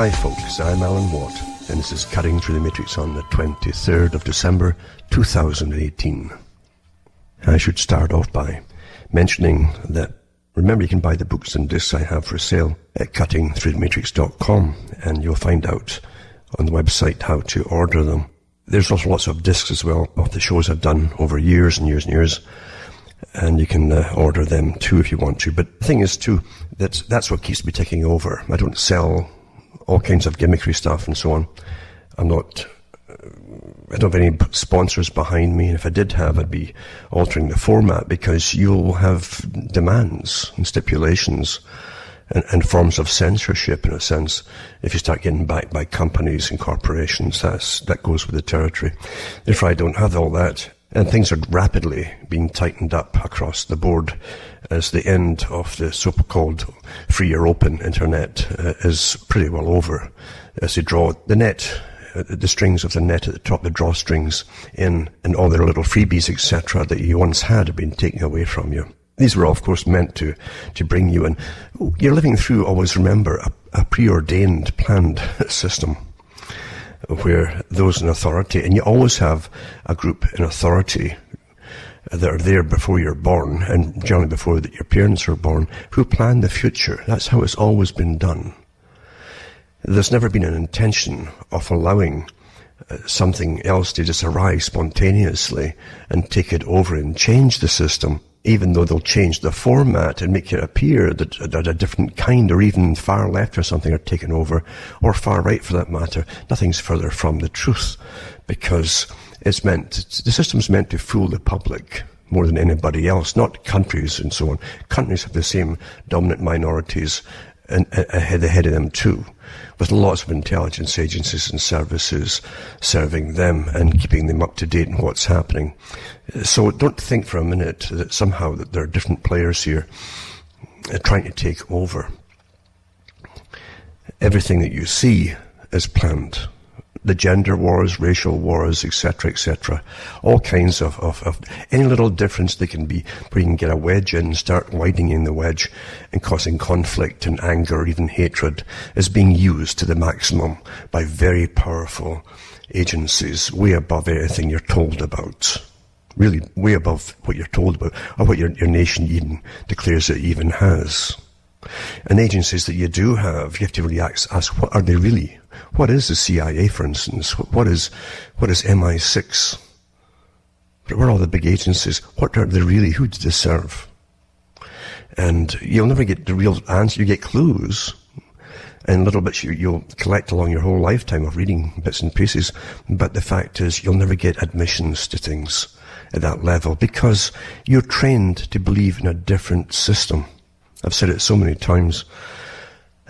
Hi folks, I'm Alan Watt, and this is Cutting Through the Matrix on the 23rd of December 2018. I should start off by mentioning that, remember, you can buy the books and discs I have for sale at cuttingthroughthematrix.com, and you'll find out on the website how to order them. There's also lots of discs as well of the shows I've done over years and years and years, and you can order them too if you want to. But the thing is too, that's what keeps me ticking over. I don't sell all kinds of gimmickry stuff and so on. I don't have any sponsors behind me, and if I did have, I'd be altering the format, because you'll have demands and stipulations and forms of censorship, in a sense, if you start getting backed by companies and corporations. That goes with the territory. Therefore, I don't have all that. And things are rapidly being tightened up across the board as the end of the so-called free or open internet is pretty well over. As they draw the net, the strings of the net at the top, the drawstrings in, and all their little freebies, etc., that you once had have been taken away from you. These were, of course, meant to bring you in. You're living through, always remember, a preordained, planned system, where those in authority, and you always have a group in authority that are there before you're born, and generally before that your parents were born, who plan the future. That's how it's always been done. There's never been an intention of allowing something else to just arise spontaneously and take it over and change the system, even though they'll change the format and make it appear that a different kind, or even far left or something, are taken over, or far right for that matter. Nothing's further from the truth, because the system's meant to fool the public more than anybody else, not countries and so on. Countries have the same dominant minorities ahead of them too, with lots of intelligence agencies and services serving them and keeping them up to date on what's happening. So don't think for a minute that somehow that there are different players here trying to take over. Everything that you see is planned. The gender wars, racial wars, etc., all kinds of any little difference they can be, where you can get a wedge in and start widening the wedge and causing conflict and anger or even hatred, is being used to the maximum by very powerful agencies, way above anything you're told about. Really way above what you're told about, or what your nation even declares it even has. And agencies that you do have, you have to really ask, what are they really? What is the CIA, for instance? What is MI6? What are all the big agencies? What are they really? Who do they serve? And you'll never get the real answer. You get clues, and little bits you'll collect along your whole lifetime of reading bits and pieces. But the fact is, you'll never get admissions to things at that level, because you're trained to believe in a different system. I've said it so many times,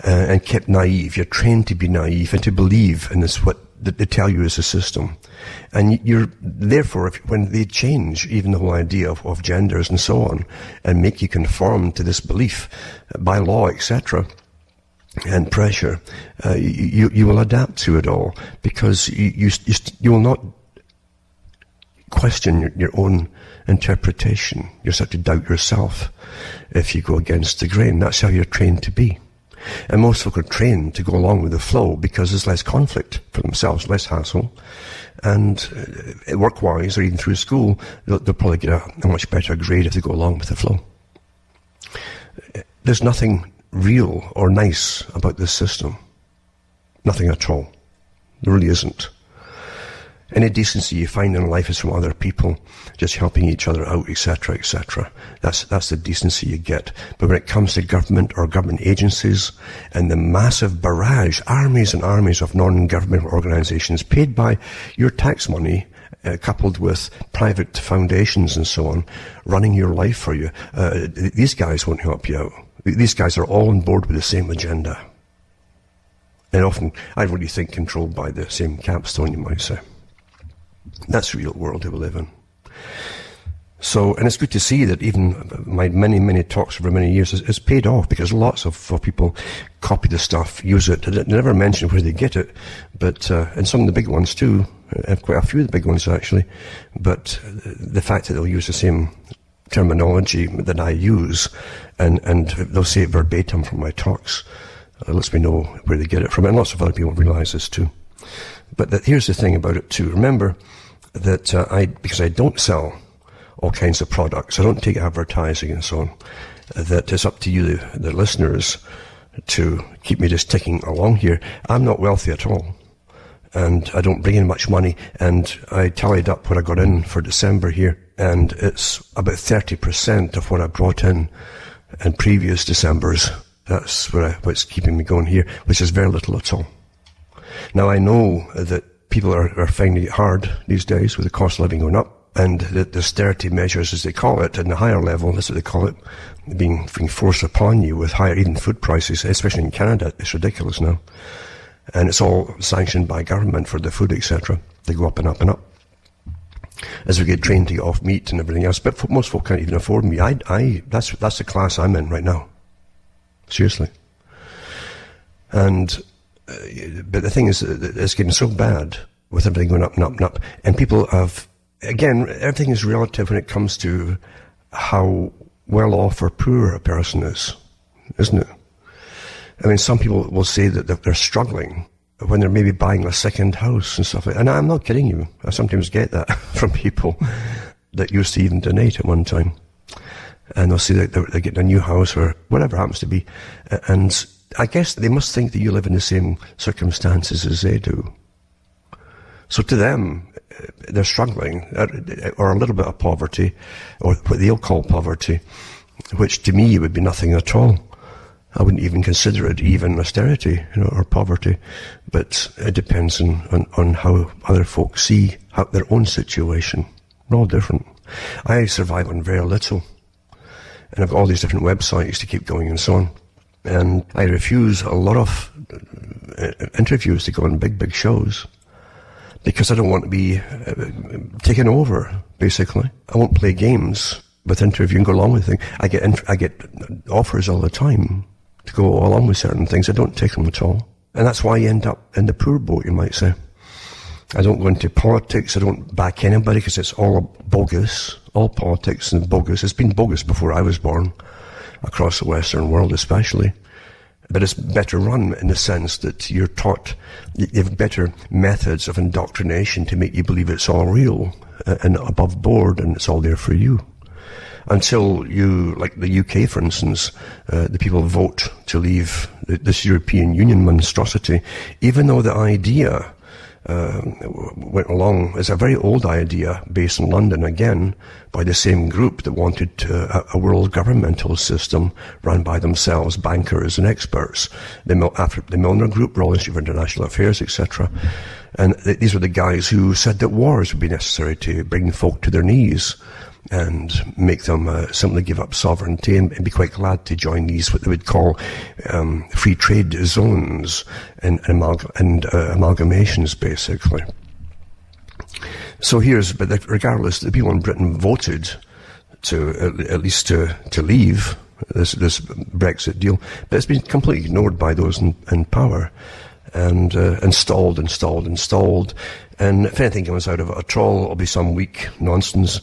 and kept naive. You're trained to be naive and to believe in this, what they tell you is a system. And you're, therefore, when they change even the whole idea of genders and so on, and make you conform to this belief by law, etc., and pressure, you will adapt to it all, because you will not question your own interpretation. You start to doubt yourself if you go against the grain. That's how you're trained to be. And most folk are trained to go along with the flow, because there's less conflict for themselves, less hassle, and work-wise, or even through school, they'll probably get a much better grade if they go along with the flow. There's nothing real or nice about this system. Nothing at all. There really isn't. Any decency you find in life is from other people, just helping each other out, etc., etc. That's the decency you get. But when it comes to government or government agencies, and the massive barrage, armies and armies of non-governmental organizations paid by your tax money, coupled with private foundations and so on, running your life for you, these guys won't help you out. These guys are all on board with the same agenda. And often, I really think, controlled by the same capstone, you might say. That's the real world that we live in. So, and it's good to see that even my many talks over many years has paid off, because lots of people copy the stuff, use it. They never mention where they get it, but and some of the big ones too, quite a few of the big ones actually. But the fact that they'll use the same terminology that I use, and they'll say it verbatim from my talks, It lets me know where they get it from, and lots of other people realise this too. But here's the thing about it too. Remember that because I don't sell all kinds of products, I don't take advertising and so on, that it's up to you, the listeners, to keep me just ticking along here. I'm not wealthy at all, and I don't bring in much money, and I tallied up what I got in for December here, and it's about 30% of what I brought in previous Decembers. That's what's keeping me going here, which is very little at all. Now, I know that people are finding it hard these days with the cost of living going up, and the austerity measures, as they call it, and the higher level, that's what they call it, being forced upon you with higher even food prices, especially in Canada. It's ridiculous now. And it's all sanctioned by government for the food, etc. They go up and up and up as we get trained to get off meat and everything else. But most folk can't even afford meat. That's the class I'm in right now. Seriously. And but the thing is, it's getting so bad with everything going up and up and up. And people have, again, everything is relative when it comes to how well off or poor a person is, isn't it? I mean, some people will say that they're struggling when they're maybe buying a second house and stuff like that. And I'm not kidding you. I sometimes get that from people that used to even donate at one time. And they'll say that they're getting a new house or whatever it happens to be. And I guess they must think that you live in the same circumstances as they do. So to them, they're struggling, or a little bit of poverty, or what they'll call poverty, which to me would be nothing at all. I wouldn't even consider it even austerity, or poverty. But it depends on how other folks see their own situation. We're all different. I survive on very little. And I've got all these different websites to keep going and so on. And I refuse a lot of interviews to go on big shows because I don't want to be taken over, basically. I won't play games with interview and go along with things. I get offers all the time to go along with certain things. I don't take them at all. And that's why you end up in the poor boat, you might say. I don't go into politics. I don't back anybody because it's all bogus. All politics and bogus. It's been bogus before I was born, across the Western world especially. But it's better run in the sense that you're taught, you have better methods of indoctrination to make you believe it's all real and above board and it's all there for you. Until you, like the UK for instance, the people vote to leave this European Union monstrosity, even though the idea went along as a very old idea based in London again by the same group that wanted a world governmental system run by themselves, bankers and experts. The Milner Group, Royal Institute for International Affairs, etc. And these were the guys who said that wars would be necessary to bring folk to their knees and make them simply give up sovereignty and be quite glad to join these, what they would call free trade zones and amalgamations, basically. So but regardless, the people in Britain voted at least to leave this Brexit deal, but it's been completely ignored by those in power and installed. And if anything comes out of it at all, it'll be some weak nonsense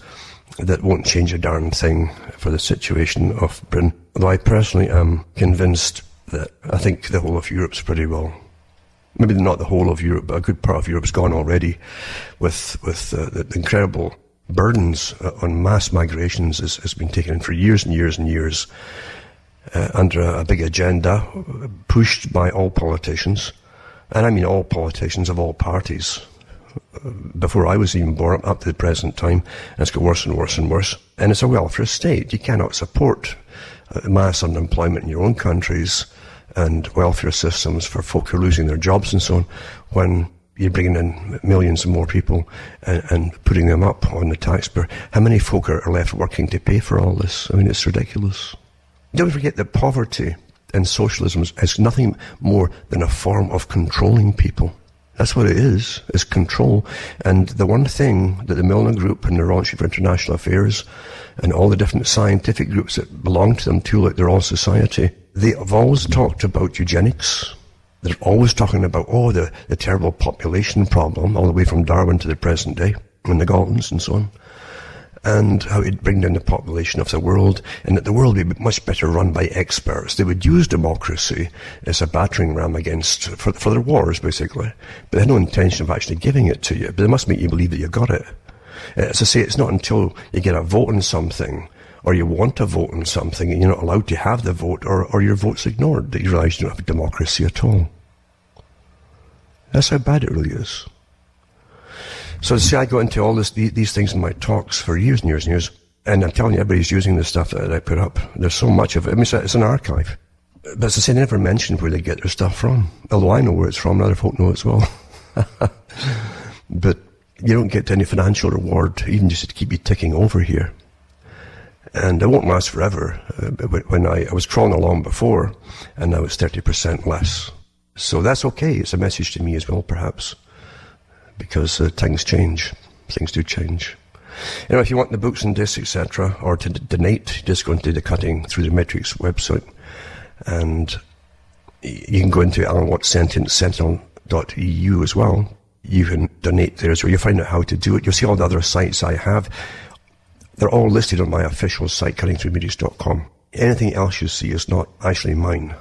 that won't change a darn thing for the situation of Britain. Although I personally am convinced that I think the whole of Europe's pretty well, maybe not the whole of Europe, but a good part of Europe's gone already with the incredible burdens on mass migrations has been taken in for years and years and years under a big agenda pushed by all politicians. And I mean all politicians of all parties. Before I was even born, up to the present time, and it's got worse and worse and worse. And it's a welfare state. You cannot support mass unemployment in your own countries and welfare systems for folk who are losing their jobs and so on when you're bringing in millions of more people and putting them up on the tax bill. How many folk are left working to pay for all this? I mean, it's ridiculous. Don't forget that poverty and socialism is nothing more than a form of controlling people. That's what it is control. And the one thing that the Milner Group and the Royal Institute for International Affairs and all the different scientific groups that belong to them too, like the Royal Society, they have always talked about eugenics. They're always talking about, the terrible population problem, all the way from Darwin to the present day, and the Galtons and so on. and how it'd bring down the population of the world, and that the world would be much better run by experts. They would use democracy as a battering ram for their wars, basically. But they had no intention of actually giving it to you. But they must make you believe that you got it. As I say, it's not until you get a vote on something, or you want to vote on something, and you're not allowed to have the vote, or your vote's ignored, that you realise you don't have a democracy at all. That's how bad it really is. So see, I go into all these things in my talks for years and years and years, and I'm telling you, everybody's using the stuff that I put up. There's so much of it. I mean, it's an archive. But as I say, they never mention where they get their stuff from. Although I know where it's from, other folk know as well. But you don't get any financial reward, even just to keep you ticking over here. And it won't last forever. When I was crawling along before, and now it's 30% less. So that's okay. It's a message to me as well, perhaps. Because things change. Things do change. You know, if you want the books and discs, etc., or to donate, just go into the Cutting Through the Matrix website, and you can go into alanwattssentinel.eu as well. You can donate there as well. You'll find out how to do it. You'll see all the other sites I have. They're all listed on my official site, cuttingthroughmatrix.com. Anything else you see is not actually mine.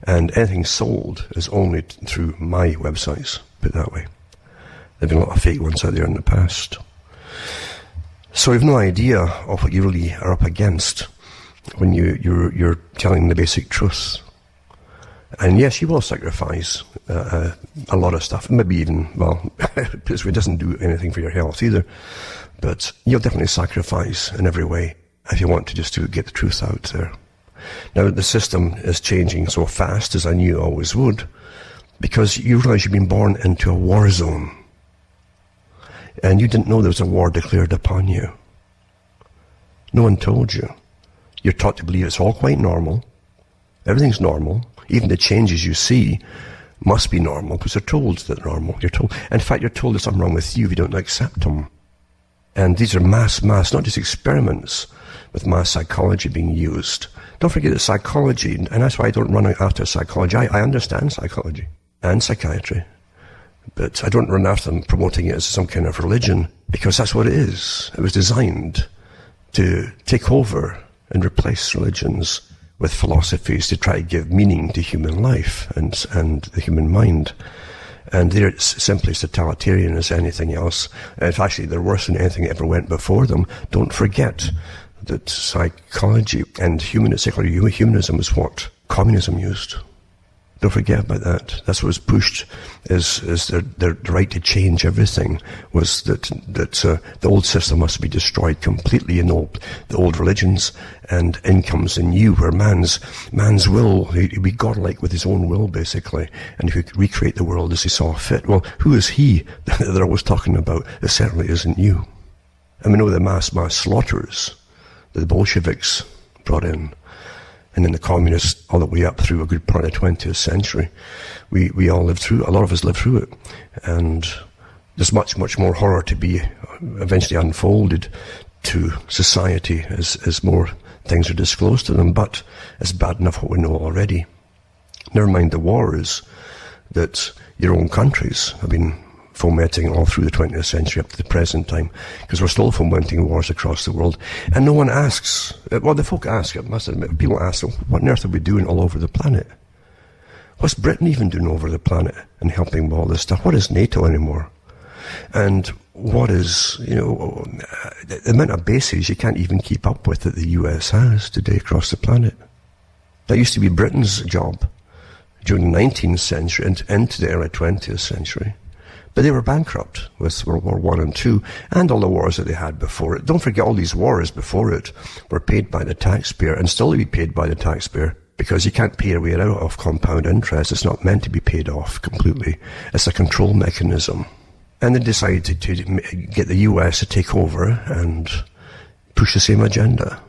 And anything sold is only through my websites, put it that way. There have been a lot of fake ones out there in the past. So you have no idea of what you really are up against when you're telling the basic truth. And yes, you will sacrifice a lot of stuff. Maybe even, well, it doesn't do anything for your health either. But you'll definitely sacrifice in every way if you want to just to get the truth out there. Now, the system is changing so fast, as I knew it always would, because you realize you've been born into a war zone. And you didn't know there was a war declared upon you. No one told you. You're taught to believe it's all quite normal. Everything's normal. Even the changes you see must be normal, because they're told that they're normal. You're told. In fact, you're told there's something wrong with you if you don't accept them. And these are mass, not just experiments with mass psychology being used. Don't forget that psychology, and that's why I don't run after psychology. I understand psychology and psychiatry. But I don't run after them promoting it as some kind of religion, because that's what it is. It was designed to take over and replace religions with philosophies to try to give meaning to human life and the human mind. And they're simply as totalitarian as anything else. If actually they're worse than anything that ever went before them, don't forget that psychology and humanism is what communism used. Don't forget about that. That's what was pushed, is the right to change everything, was that the old system must be destroyed completely, and the old religions, and in comes the new, where man's will, he'd be godlike with his own will, basically, and he could recreate the world as he saw fit. Well, who is he that they're always talking about? It certainly isn't you. And we know the mass slaughters that the Bolsheviks brought in, and then the communists all the way up through a good part of the 20th century. We all lived through, a lot of us lived through it. And there's much, much more horror to be eventually unfolded to society as more things are disclosed to them, but it's bad enough what we know already. Never mind the wars that your own countries have been fomenting all through the 20th century up to the present time, because we're still fomenting wars across the world. And no one asks, well, the folk ask, I must admit, people ask, what on earth are we doing all over the planet? What's Britain even doing over the planet and helping with all this stuff? What is NATO anymore? And what is, the amount of bases you can't even keep up with that the US has today across the planet. That used to be Britain's job during the 19th century and into the early 20th century. But they were bankrupt with World War I and II, and all the wars that they had before it. Don't forget, all these wars before it were paid by the taxpayer, and still be paid by the taxpayer, because you can't pay your way out of compound interest. It's not meant to be paid off completely. It's a control mechanism. And they decided to get the US to take over and push the same agenda.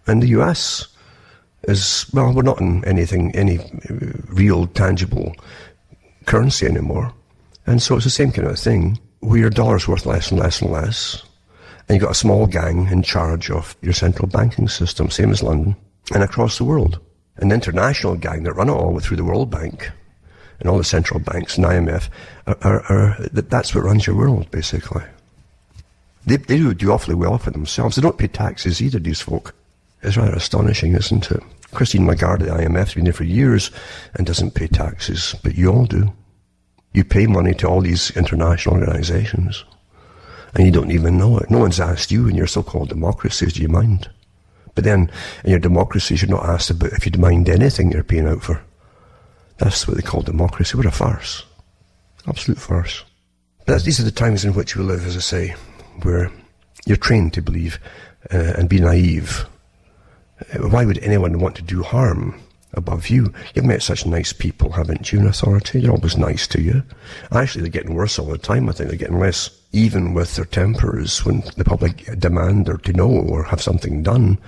And the US is, well, we're not in any real, tangible currency anymore. And so it's the same kind of thing, where your dollar's worth less and less and less, and you've got a small gang in charge of your central banking system, same as London, and across the world. An international gang that run it all through the World Bank, and all the central banks and IMF, that's what runs your world, basically. They do awfully well for themselves. They don't pay taxes either, these folk. It's rather astonishing, isn't it? Christine Lagarde, the IMF's been there for years and doesn't pay taxes, but you all do. You pay money to all these international organizations, and you don't even know it. No one's asked you in your so-called democracies, do you mind? But then, in your democracies, you're not asked about if you mind anything you're paying out for. That's what they call democracy. What a farce. Absolute farce. But these are the times in which we live, as I say, where you're trained to believe and be naive. Why would anyone want to do harm above you? You've met such nice people, haven't you, in authority? They're always nice to you. Actually, they're getting worse all the time. I think they're getting less even with their tempers when the public demand or to know or have something done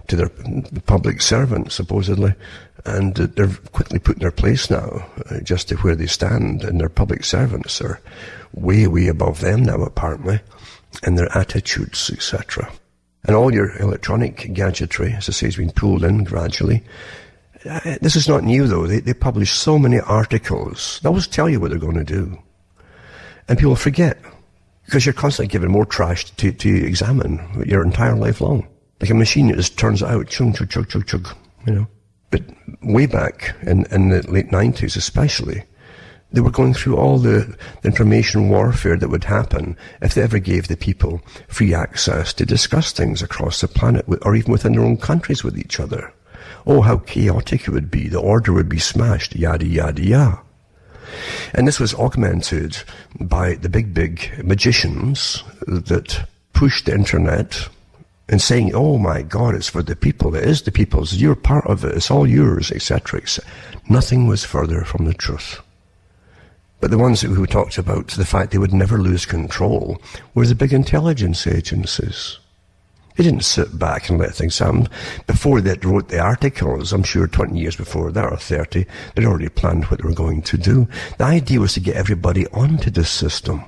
to their public servants, supposedly. And they're quickly put in their place now, just to where they stand. And their public servants are way, way above them now, apparently, and their attitudes, etc. And all your electronic gadgetry, as I say, has been pulled in gradually. This is not new, though. They publish so many articles. They always tell you what they're going to do. And people forget, because you're constantly given more trash to examine your entire life long. Like a machine that just turns it out, chug, chug, chug, chug, chug, you know. But way back in the late 90s especially, they were going through all the information warfare that would happen if they ever gave the people free access to discuss things across the planet, or even within their own countries with each other. Oh, how chaotic it would be. The order would be smashed, yada, yada, yada. And this was augmented by the big magicians that pushed the internet and saying, oh my God, it's for the people. It is the people's. You're part of it. It's all yours, etc. Nothing was further from the truth. But the ones who talked about the fact they would never lose control were the big intelligence agencies. They didn't sit back and let things happen. Before they wrote the articles, I'm sure 20 years before that, or 30, they'd already planned what they were going to do. The idea was to get everybody onto this system.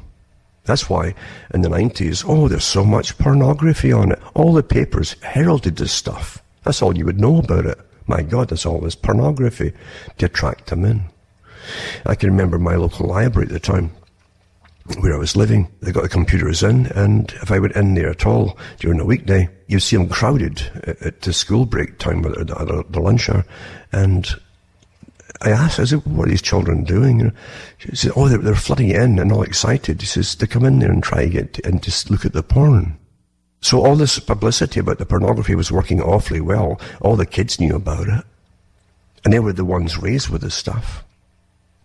That's why in the 90s, there's so much pornography on it. All the papers heralded this stuff. That's all you would know about it. My God, there's all this pornography to attract them in. I can remember my local library at the time where I was living. They got the computers in, and if I went in there at all during a weekday, you'd see them crowded at the school break time, or the lunch hour. And I asked, I said, what are these children doing? She said, they're flooding in and all excited. He says, they come in there and try to get and just look at the porn. So all this publicity about the pornography was working awfully well. All the kids knew about it. And they were the ones raised with this stuff.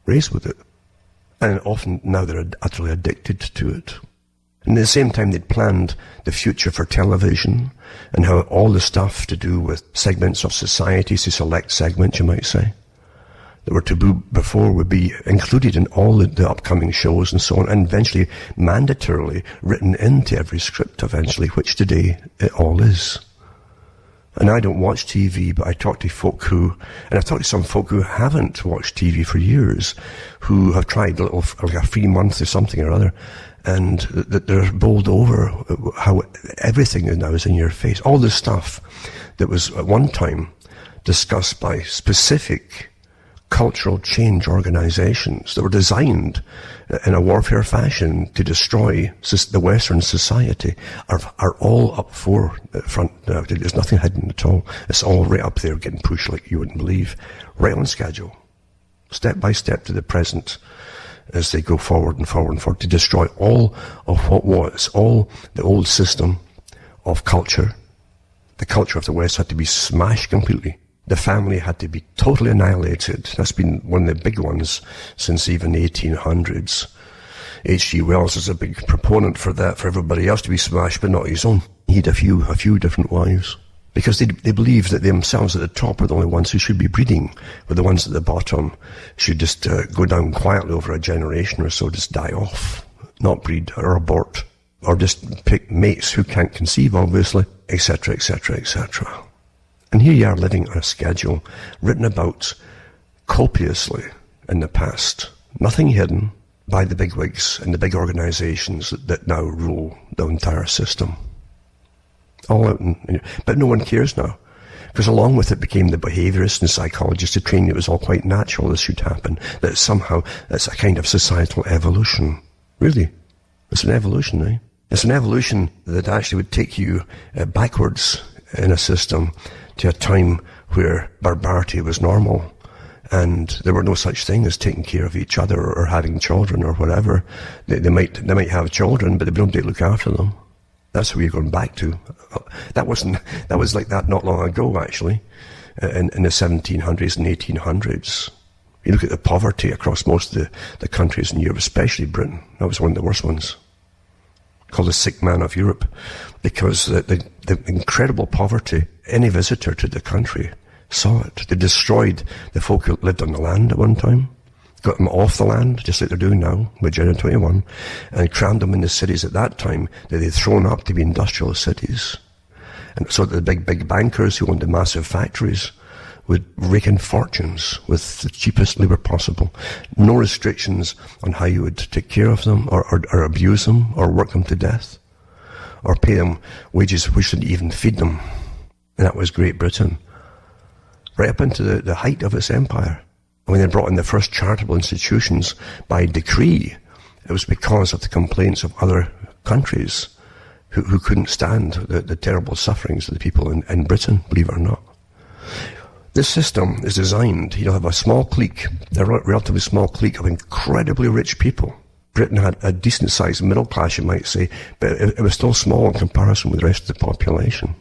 Raised with it. And often now they're utterly addicted to it. And at the same time they'd planned the future for television and how all the stuff to do with segments of society, so select segments you might say, that were taboo before would be included in all the upcoming shows and so on, and eventually mandatorily written into every script eventually, which today it all is. And I don't watch TV, but I talk to folk and I've talked to some folk who haven't watched TV for years, who have tried like a free month or something or other, and that they're bowled over how everything now is in your face. All this stuff that was at one time discussed by specific cultural change organizations that were designed in a warfare fashion to destroy the Western society are all up front now. There's nothing hidden at all. It's all right up there getting pushed like you wouldn't believe. Right on schedule. Step by step to the present as they go forward and forward and forward to destroy all of what was, all the old system of culture. The culture of the West had to be smashed completely. The family had to be totally annihilated. That's been one of the big ones since even the 1800s. H.G. Wells is a big proponent for that, for everybody else to be smashed, but not his own. He had a few different wives. Because they believed that themselves at the top are the only ones who should be breeding, but the ones at the bottom should just go down quietly over a generation or so, just die off, not breed or abort, or just pick mates who can't conceive, obviously, etc., etc., etc. And here you are living on a schedule written about copiously in the past. Nothing hidden by the bigwigs and the big organizations that now rule the entire system. All out but no one cares now. Because along with it became the behaviorists and psychologists to train it was all quite natural this should happen. That somehow that's a kind of societal evolution. Really. It's an evolution, eh? It's an evolution that actually would take you backwards in a system to a time where barbarity was normal and there were no such thing as taking care of each other or having children or whatever. They might have children, but they don't look after them. That's where you're going back to. That was like that not long ago, actually, in the 1700s and 1800s. You look at the poverty across most of the countries in Europe, especially Britain. That was one of the worst ones. Called the sick man of Europe, because the incredible poverty, any visitor to the country saw it. They destroyed the folk who lived on the land at one time, got them off the land, just like they're doing now with Agenda 21, and crammed them in the cities at that time that they'd thrown up to be industrial cities. And so the big bankers who owned the massive factories would rake in fortunes with the cheapest labour possible. No restrictions on how you would take care of them or abuse them or work them to death or pay them wages which would even feed them. And that was Great Britain. Right up into the height of its empire. When they brought in the first charitable institutions by decree, it was because of the complaints of other countries who couldn't stand the terrible sufferings of the people in Britain, believe it or not. This system is designed, have a small clique, a relatively small clique of incredibly rich people. Britain had a decent-sized middle class, you might say, but it was still small in comparison with the rest of the population,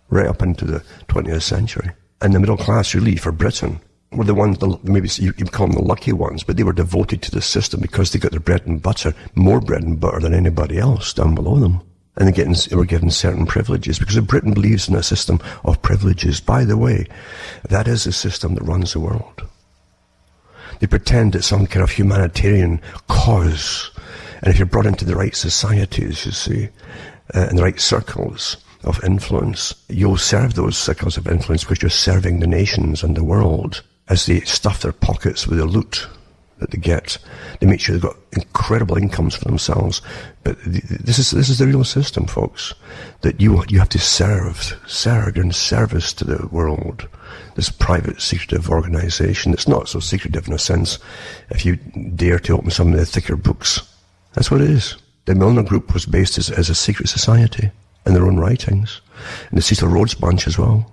right up into the 20th century. And the middle class, really, for Britain, were the ones, maybe you call them the lucky ones, but they were devoted to the system because they got their bread and butter, more bread and butter than anybody else down below them. And they were given certain privileges, because if Britain believes in a system of privileges, by the way, that is the system that runs the world. They pretend it's some kind of humanitarian cause, and if you're brought into the right societies, you see, in the right circles of influence, you'll serve those circles of influence which are serving the nations and the world as they stuff their pockets with the loot that they get. They make sure they've got incredible incomes for themselves. But this is the real system, folks, that you have to serve. You're in service to the world. This private, secretive organization. It's not so secretive in a sense if you dare to open some of the thicker books. That's what it is. The Milner Group was based as a secret society in their own writings. And the Cecil Rhodes Bunch as well.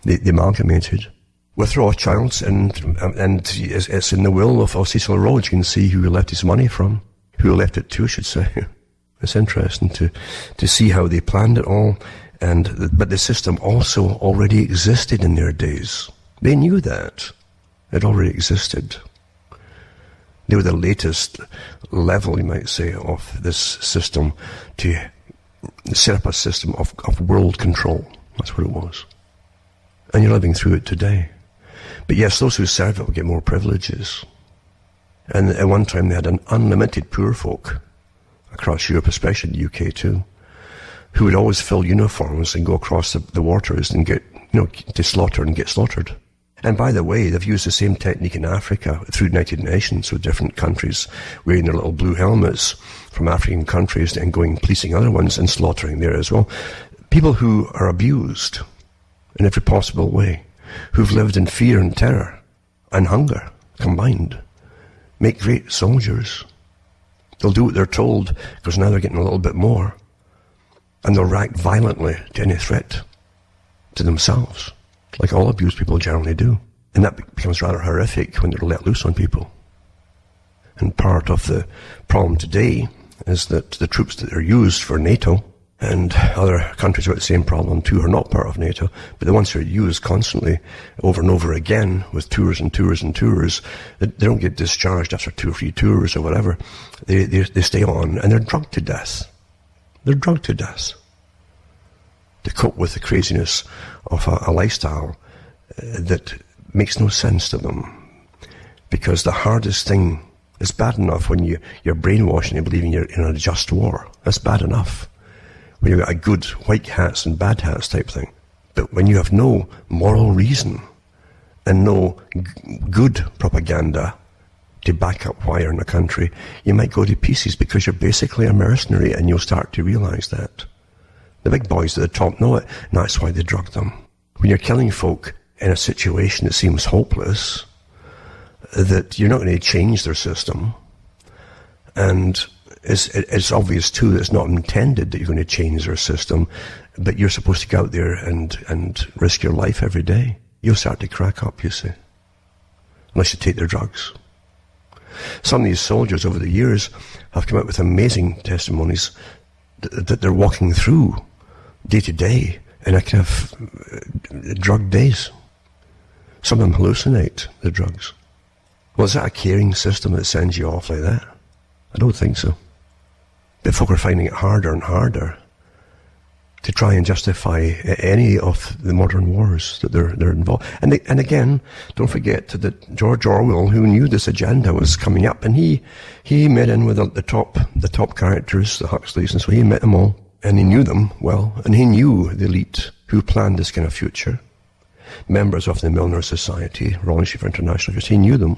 They amalgamated with Rothschilds, and it's in the will of Cecil Rhodes. You can see who he left his money from, who he left it to, I should say. It's interesting to see how they planned it all, but the system also already existed in their days. They knew that. It already existed. They were the latest level, you might say, of this system to set up a system of world control. That's what it was. And you're living through it today. But yes, those who serve it will get more privileges. And at one time they had an unlimited poor folk across Europe, especially the UK too, who would always fill uniforms and go across the waters and get, to slaughter and get slaughtered. And by the way, they've used the same technique in Africa through United Nations with different countries wearing their little blue helmets from African countries and going policing other ones and slaughtering there as well. People who are abused in every possible way, who've lived in fear and terror and hunger combined, make great soldiers. They'll do what they're told because now they're getting a little bit more, and they'll react violently to any threat to themselves, like all abused people generally do. And that becomes rather horrific when they're let loose on people. And part of the problem today is that the troops that are used for NATO, and other countries with the same problem too, are not part of NATO, but the ones who are used constantly over and over again with tours and tours and tours, they don't get discharged after 2 or 3 tours or whatever. They stay on, and they're drugged to death. They're drugged to death to cope with the craziness of a lifestyle that makes no sense to them. Because the hardest thing is bad enough when you're brainwashed and you're believing you're in a just war. That's bad enough. When you've got a good white hats and bad hats type thing. But when you have no moral reason and no good propaganda to back up why you're in a country, you might go to pieces because you're basically a mercenary, and you'll start to realize that. The big boys at the top know it, and that's why they drug them. When you're killing folk in a situation that seems hopeless, that you're not going to change their system, and it's obvious too that it's not intended that you're going to change their system, but you're supposed to go out there and risk your life every day. You'll start to crack up, you see, unless you take their drugs. Some of these soldiers over the years have come out with amazing testimonies that they're walking through day to day in a kind of drug daze. Some of them hallucinate the drugs. Well, is that a caring system that sends you off like that? I don't think so. But folk are finding it harder and harder to try and justify any of the modern wars that they're involved. And again, don't forget that George Orwell, who knew this agenda was coming up, and he met in with the top characters, the Huxleys, and so he met them all, and he knew them well, and he knew the elite who planned this kind of future. Members of the Milner Society, Royal Institute for International Affairs, he knew them.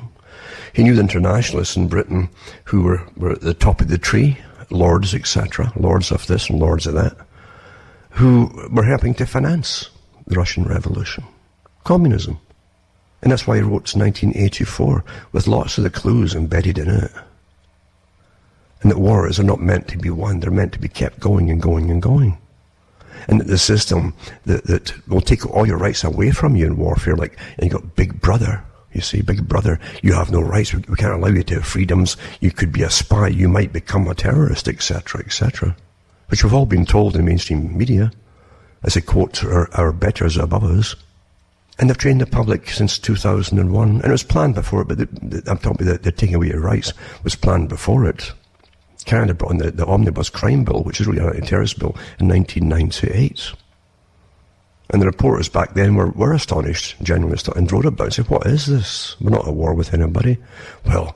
He knew the internationalists in Britain who were at the top of the tree, lords, etc., lords of this and lords of that, who were helping to finance the Russian Revolution, communism. And that's why he wrote 1984 with lots of the clues embedded in it. And that wars are not meant to be won, they're meant to be kept going and going and going. And that the system that will take all your rights away from you in warfare, like, and you got Big Brother. You see, Big Brother, you have no rights, we can't allow you to have freedoms, you could be a spy, you might become a terrorist, etc., etc. Which we've all been told in the mainstream media, as a quote, our betters above us. And they've trained the public since 2001, and it was planned before it, but I'm talking about the taking away your rights was planned before it. Canada brought in the Omnibus Crime Bill, which is really a terrorist bill, in 1998. And the reporters back then were astonished, genuinely astonished, and wrote about it and said, what is this? We're not at war with anybody. Well,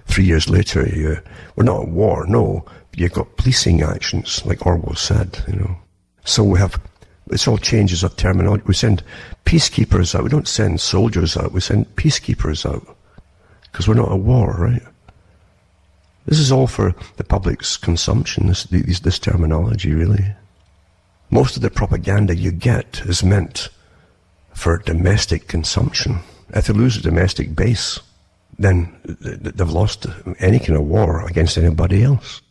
3 years later, we're not at war, no. You've got policing actions, like Orwell said, you know. So it's all changes of terminology. We send peacekeepers out. We don't send soldiers out. We send peacekeepers out. Because we're not at war, right? This is all for the public's consumption, this terminology, really. Most of the propaganda you get is meant for domestic consumption. If they lose a domestic base, then they've lost any kind of war against anybody else.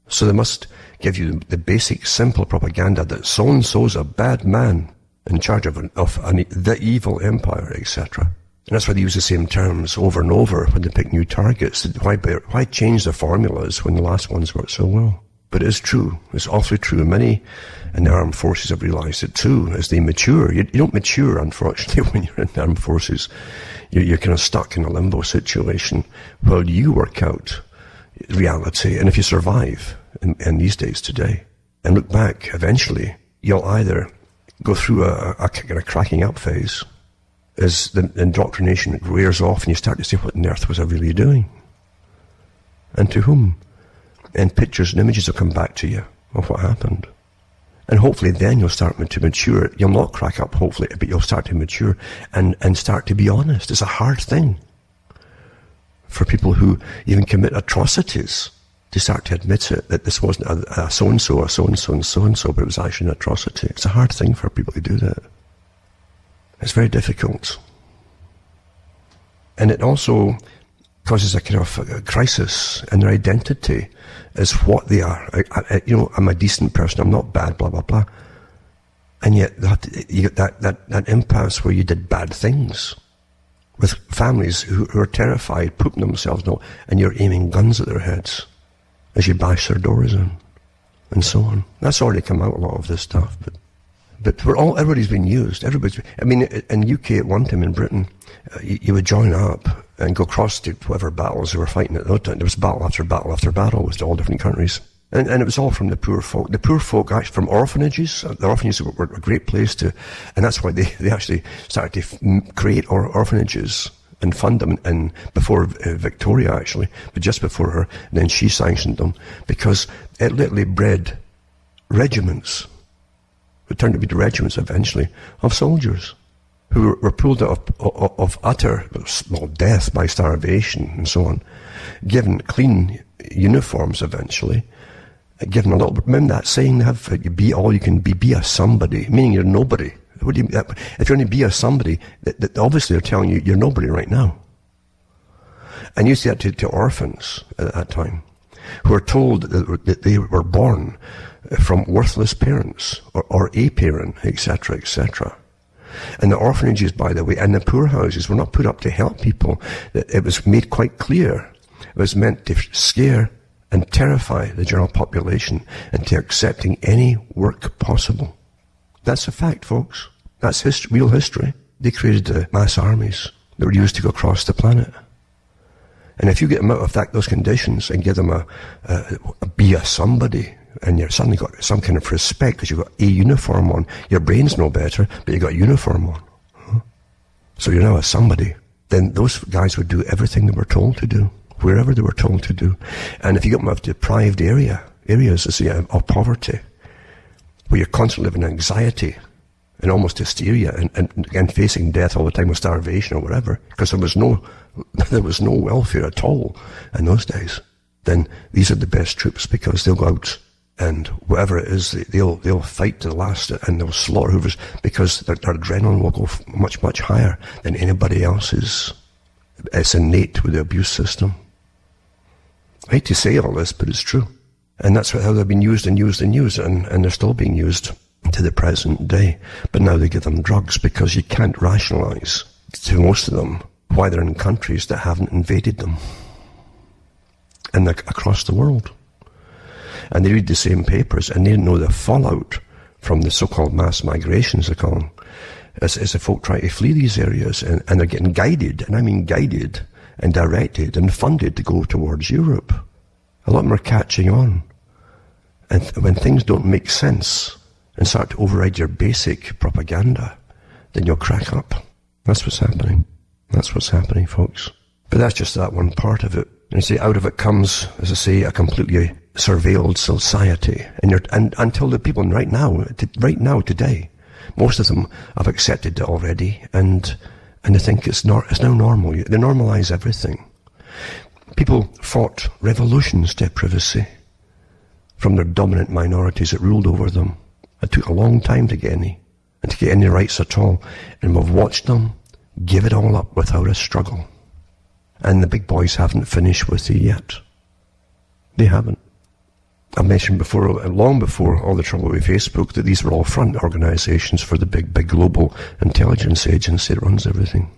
So they must give you the basic, simple propaganda that so-and-so's a bad man in charge of the evil empire, etc. And that's why they use the same terms over and over when they pick new targets. Why change the formulas when the last ones worked so well? But it is true. It's awfully true. Many in the armed forces have realized it too as they mature. You don't mature, unfortunately, when you're in the armed forces. You're kind of stuck in a limbo situation while you work out reality. And if you survive in these days today and look back, eventually you'll either go through a kind of cracking up phase as the indoctrination wears off and you start to see what on earth was I really doing? And to whom? And pictures and images will come back to you of what happened. And hopefully then you'll start to mature. You'll not crack up, hopefully, but you'll start to mature and start to be honest. It's a hard thing for people who even commit atrocities to start to admit it, that this wasn't a so-and-so, a so-and-so, and so-and-so, but it was actually an atrocity. It's a hard thing for people to do that. It's very difficult. And it also causes a kind of a crisis in their identity as what they are. I'm a decent person, I'm not bad, blah, blah, blah. And yet you get that impasse where you did bad things with families who are terrified, pooping themselves, and you're aiming guns at their heads as you bash their doors in, and so on. That's already come out, a lot of this stuff, but everybody's been used. In UK at one time in Britain, you would join up and go across to whatever battles they were fighting at that time. There was battle after battle after battle with all different countries. And it was all from the poor folk. The poor folk actually from orphanages. The orphanages were a great place to, and that's why they actually started to create orphanages and fund them, and before Victoria actually, but just before her, and then she sanctioned them, because it literally bred regiments, it turned to be the regiments eventually, of soldiers who were pulled out of utter death by starvation and so on, given clean uniforms eventually, given a little bit, remember that saying, you be all you can be a somebody, meaning you're nobody. What do you, if you're going to be a somebody, that obviously they're telling you you're nobody right now. And you see that to orphans at that time. who are told that they were born from worthless parents or a parent, etc., etc. And the orphanages, by the way, and the poorhouses were not put up to help people. It was made quite clear. It was meant to scare and terrify the general population into accepting any work possible. That's a fact, folks. That's real history. They created the mass armies that were used to go across the planet. And if you get them out of those conditions and give them be a somebody, and you've suddenly got some kind of respect because you've got a uniform on, your brain's no better, but you've got a uniform on. So you're now a somebody. Then those guys would do everything they were told to do, wherever they were told to do. And if you get them out of deprived areas of poverty, where you're constantly living in anxiety and almost hysteria and facing death all the time with starvation or whatever, because there was no welfare at all in those days, then these are the best troops, because they'll go out and whatever it is, they'll fight to the last, and they'll slaughter hoovers, because their adrenaline will go much, much higher than anybody else's. It's innate with the abuse system. I hate to say all this, but it's true. And that's how they've been used and used and used, and they're still being used to the present day. But now they give them drugs, because you can't rationalize to most of them why they're in countries that haven't invaded them. And they're across the world. And they read the same papers, and they know the fallout from the so-called mass migrations, they call them, as the folk try to flee these areas, and they're getting guided, and I mean guided, and directed, and funded to go towards Europe. A lot more catching on. And when things don't make sense, and start to override your basic propaganda, then you'll crack up. That's what's happening. That's what's happening, folks. But that's just that one part of it. And you see, out of it comes, as I say, a completely surveilled society. And until the people right now, today, most of them have accepted it already, and they think it's now normal. They normalize everything. People fought revolutions to privacy from their dominant minorities that ruled over them. It took a long time to get any rights at all. And we've watched them give it all up without a struggle. And the big boys haven't finished with it yet. They haven't. I mentioned before, long before all the trouble with Facebook, that these were all front organizations for the big global intelligence agency that runs everything.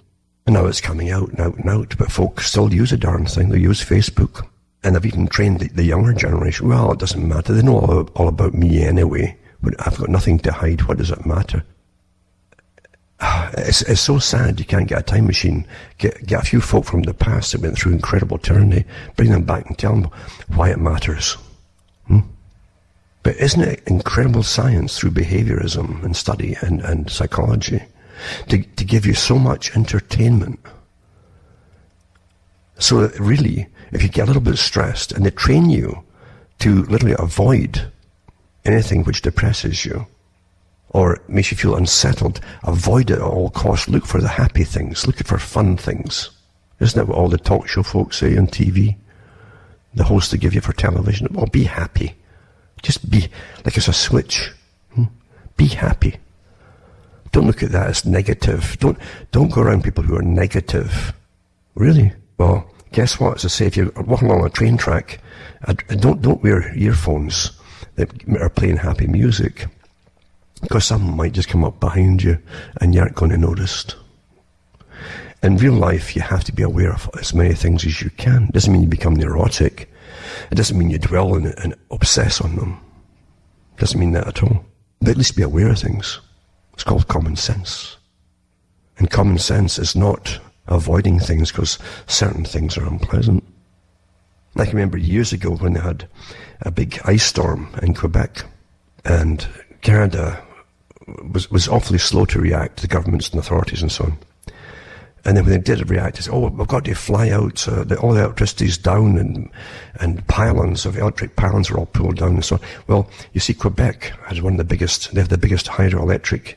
And now it's coming out and out and out, but folks still use a darn thing. They use Facebook. And they've even trained the younger generation. Well, it doesn't matter. They know all about me anyway. But I've got nothing to hide. What does it matter? It's so sad you can't get a time machine, get a few folk from the past that went through incredible tyranny, bring them back and tell them why it matters. But isn't it incredible science through behaviorism and study and psychology to give you so much entertainment? So that really, if you get a little bit stressed, and they train you to literally avoid anything which depresses you or makes you feel unsettled, avoid it at all costs. Look for the happy things. Look for fun things. Isn't that what all the talk show folks say on TV? The hosts they give you for television. Well, be happy. Just be, like it's a switch. Be happy. Don't look at that as negative. Don't go around people who are negative. Really? Well, guess what? As I say, if you're walking along a train track, don't wear earphones that are playing happy music, because someone might just come up behind you and you aren't going to notice. In real life, you have to be aware of as many things as you can. It doesn't mean you become neurotic. It doesn't mean you dwell on it and obsess on them. It doesn't mean that at all. But at least be aware of things. It's called common sense. And common sense is not avoiding things because certain things are unpleasant. I can remember years ago when they had a big ice storm in Quebec, and Canada was awfully slow to react, the governments and authorities and so on. And then when they did react, they said, we've got to fly out, all the electricity's down, and pylons of electric pylons were all pulled down and so on. Well, you see, Quebec has they have the biggest hydroelectric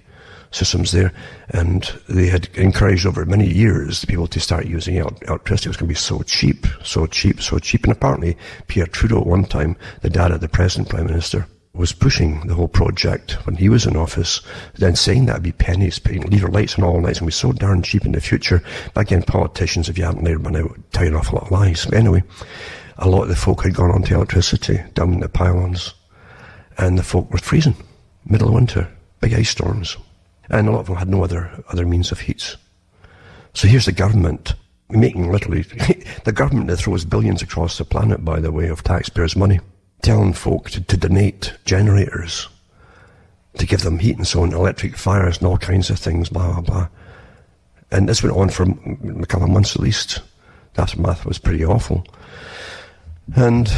systems there, and they had encouraged over many years the people to start using electricity. It was going to be so cheap, so cheap, so cheap. And apparently, Pierre Trudeau at one time, the dad of the present Prime Minister, was pushing the whole project when he was in office, then saying that would be pennies, leave your lights on all nights, and be so darn cheap in the future. But again, politicians, if you haven't learned by now, tell you an awful lot of lies. But anyway, a lot of the folk had gone on to electricity down the pylons, and the folk were freezing, middle of winter, big ice storms, and a lot of them had no other means of heat. So here's the government making literally, the government that throws billions across the planet, by the way, of taxpayers' money, telling folk to donate generators, to give them heat and so on, electric fires and all kinds of things, blah, blah, blah. And this went on for a couple of months at least. The aftermath was pretty awful. And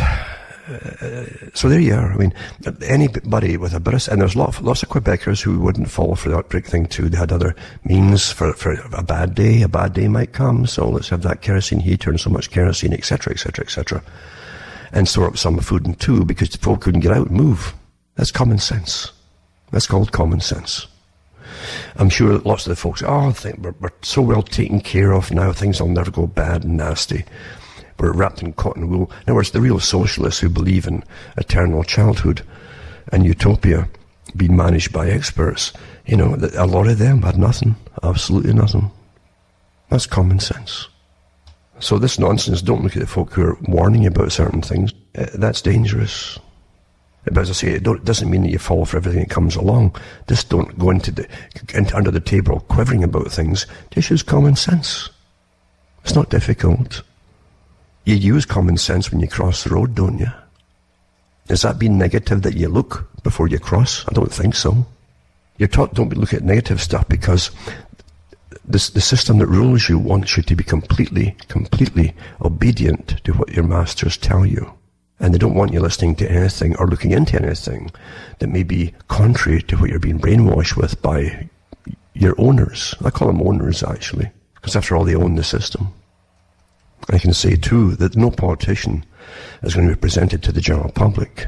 so there you are. I mean, anybody with a bit of, and there's lots of Quebecers who wouldn't fall for the electric thing too. They had other means for a bad day. A bad day might come, so let's have that kerosene heater and so much kerosene, etc., etc., etc. And store up some food and too, because the folk couldn't get out and move. That's common sense. That's called common sense. I'm sure that lots of the folks, we're so well taken care of now, things will never go bad and nasty. We're wrapped in cotton wool. In other words, the real socialists who believe in eternal childhood and utopia being managed by experts, a lot of them had nothing, absolutely nothing. That's common sense. So this nonsense, don't look at the folk who are warning you about certain things. That's dangerous. But as I say, it doesn't mean that you fall for everything that comes along. Just don't go into under the table quivering about things. Just use common sense. It's not difficult. You use common sense when you cross the road, don't you? Is that being negative that you look before you cross? I don't think so. You're taught don't look at negative stuff because the system that rules you wants you to be completely obedient to what your masters tell you. And they don't want you listening to anything or looking into anything that may be contrary to what you're being brainwashed with by your owners. I call them owners, actually, because after all, they own the system. I can say, too, that no politician is going to be presented to the general public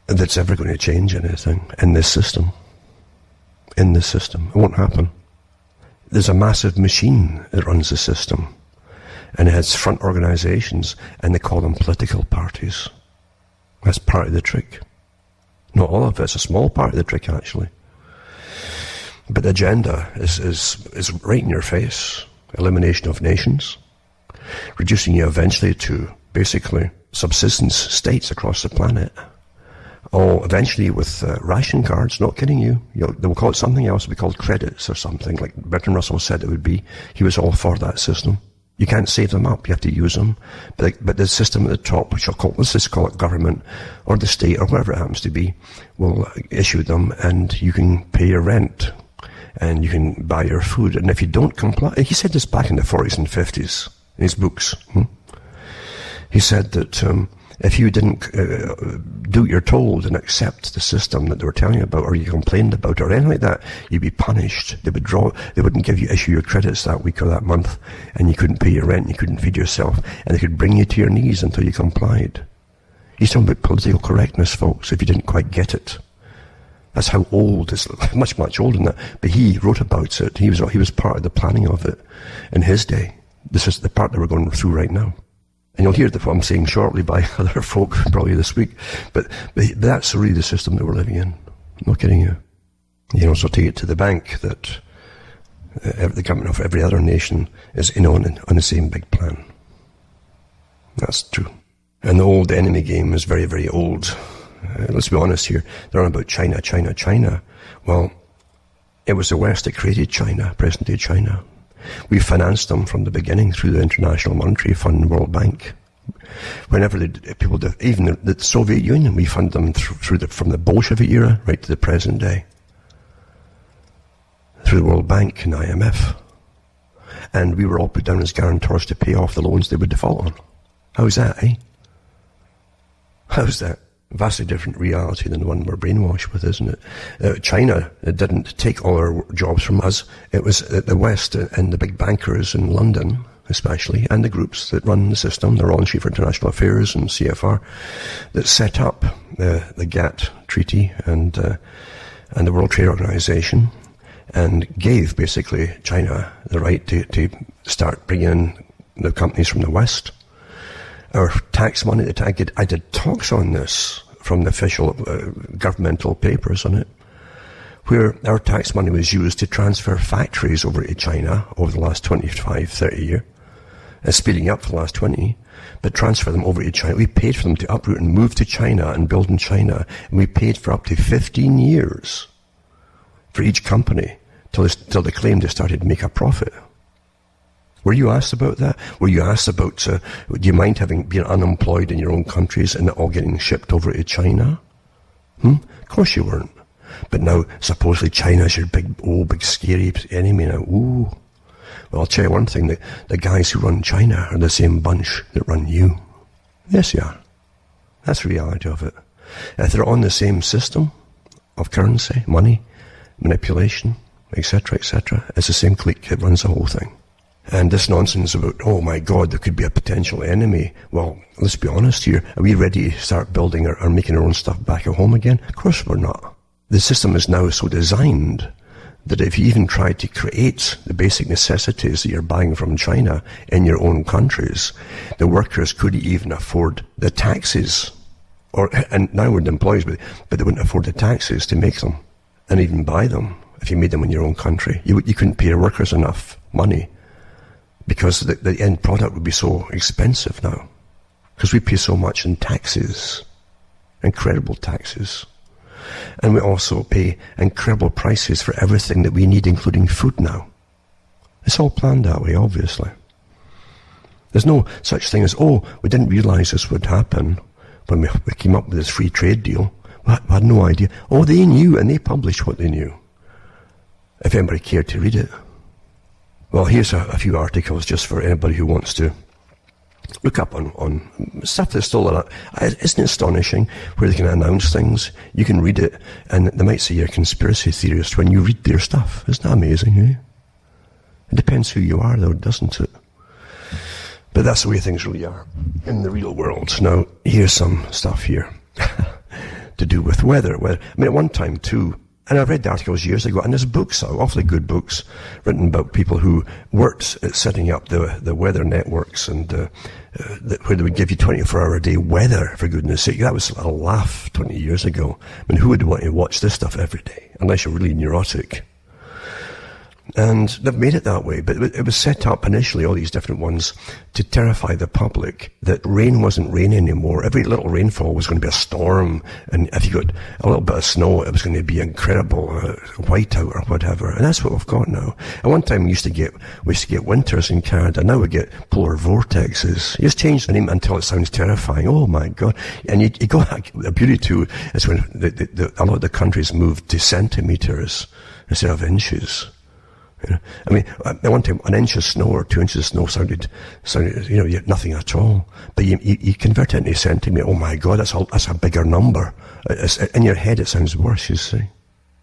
that's ever going to change anything in this system. In this system. It won't happen. There's a massive machine that runs the system. And it has front organizations, and they call them political parties. That's part of the trick. Not all of it. It's a small part of the trick, actually. But the agenda is right in your face. Elimination of nations. Reducing you eventually to, basically, subsistence states across the planet. Oh, eventually with ration cards, not kidding you. They will call it something else. It will be called credits or something, like Bertrand Russell said it would be. He was all for that system. You can't save them up, you have to use them. But the system at the top, which let's just call it government, or the state, or whatever it happens to be, will issue them, and you can pay your rent, and you can buy your food. And if you don't comply, he said this back in the 40s and 50s, in his books. He said that if you didn't do what you're told and accept the system that they were telling you about, or you complained about it, or anything like that, you'd be punished. They wouldn't issue your credits that week or that month, and you couldn't pay your rent, you couldn't feed yourself, and they could bring you to your knees until you complied. He's talking about political correctness, folks, if you didn't quite get it. That's how old, it's much, much older than that. But he wrote about it. He was part of the planning of it in his day. This is the part that we're going through right now. And you'll hear what I'm saying shortly by other folk, probably this week. But that's really the system that we're living in. I'm not kidding you. You can also take it to the bank that the government of every other nation is in on the same big plan. That's true. And the old enemy game is very, very old. Let's be honest here. They're on about China, China, China. Well, it was the West that created China, present-day China. We financed them from the beginning through the International Monetary Fund and World Bank. Whenever even the Soviet Union, we fund them from the Bolshevik era right to the present day. Through the World Bank and IMF. And we were all put down as guarantors to pay off the loans they would default on. How's that, eh? How's that? Vastly different reality than the one we're brainwashed with, isn't it? China didn't take all our jobs from us. It was the West and the big bankers in London, especially, and the groups that run the system, the Royal Institute for International Affairs and CFR, that set up the GATT Treaty and the World Trade Organization, and gave basically China the right to start bringing in the companies from the West. Our tax money, I did talks on this from the official governmental papers on it, where our tax money was used to transfer factories over to China over the last 25, 30 years. speeding up for the last 20, but transfer them over to China. We paid for them to uproot and move to China and build in China. And we paid for up to 15 years for each company till they claimed they started to make a profit. Were you asked about that? Were you asked about, do you mind being unemployed in your own countries and it all getting shipped over to China? Of course you weren't. But now, supposedly China's your big scary enemy now. Ooh. Well, I'll tell you one thing, the guys who run China are the same bunch that run you. Yes, you are. That's the reality of it. If they're on the same system of currency, money, manipulation, etc., it's the same clique that runs the whole thing. And this nonsense about, oh my God, there could be a potential enemy. Well, let's be honest here. Are we ready to start building or making our own stuff back at home again? Of course we're not. The system is now so designed that if you even try to create the basic necessities that you're buying from China in your own countries, the workers couldn't even afford the taxes. And now we're the employees, but they wouldn't afford the taxes to make them and even buy them if you made them in your own country. You couldn't pay your workers enough money because the end product would be so expensive now. Because we pay so much in taxes, incredible taxes. And we also pay incredible prices for everything that we need, including food now. It's all planned that way, obviously. There's no such thing as, oh, we didn't realize this would happen when we came up with this free trade deal. We had no idea. Oh, they knew, and they published what they knew. If anybody cared to read it. Well, here's a few articles just for anybody who wants to look up on stuff that's still like that. Isn't it astonishing where they can announce things? You can read it, and they might say you're a conspiracy theorist when you read their stuff. Isn't that amazing, eh? It depends who you are, though, doesn't it? But that's the way things really are in the real world. Now, here's some stuff here to do with weather. I mean, at one time, too, and I read the articles years ago, and there's books, awfully good books, written about people who worked at setting up the weather networks and where they would give you 24-hour-a-day weather, for goodness sake. That was a laugh 20 years ago. I mean, who would want to watch this stuff every day, unless you're really neurotic? And they've made it that way, but it was set up initially, all these different ones, to terrify the public that rain wasn't rain anymore. Every little rainfall was going to be a storm, and if you got a little bit of snow, it was going to be incredible whiteout or whatever. And that's what we've got now. At one time, we used to get winters in Canada. Now we get polar vortexes. You just change the name until it sounds terrifying. Oh my God! And you go back. The beauty too is when a lot of the countries moved to centimeters instead of inches. You know, I mean, at one time, an inch of snow or 2 inches of snow sounded, nothing at all. But you convert it into centimetre. Oh my God, that's a bigger number. In your head, it sounds worse, you see.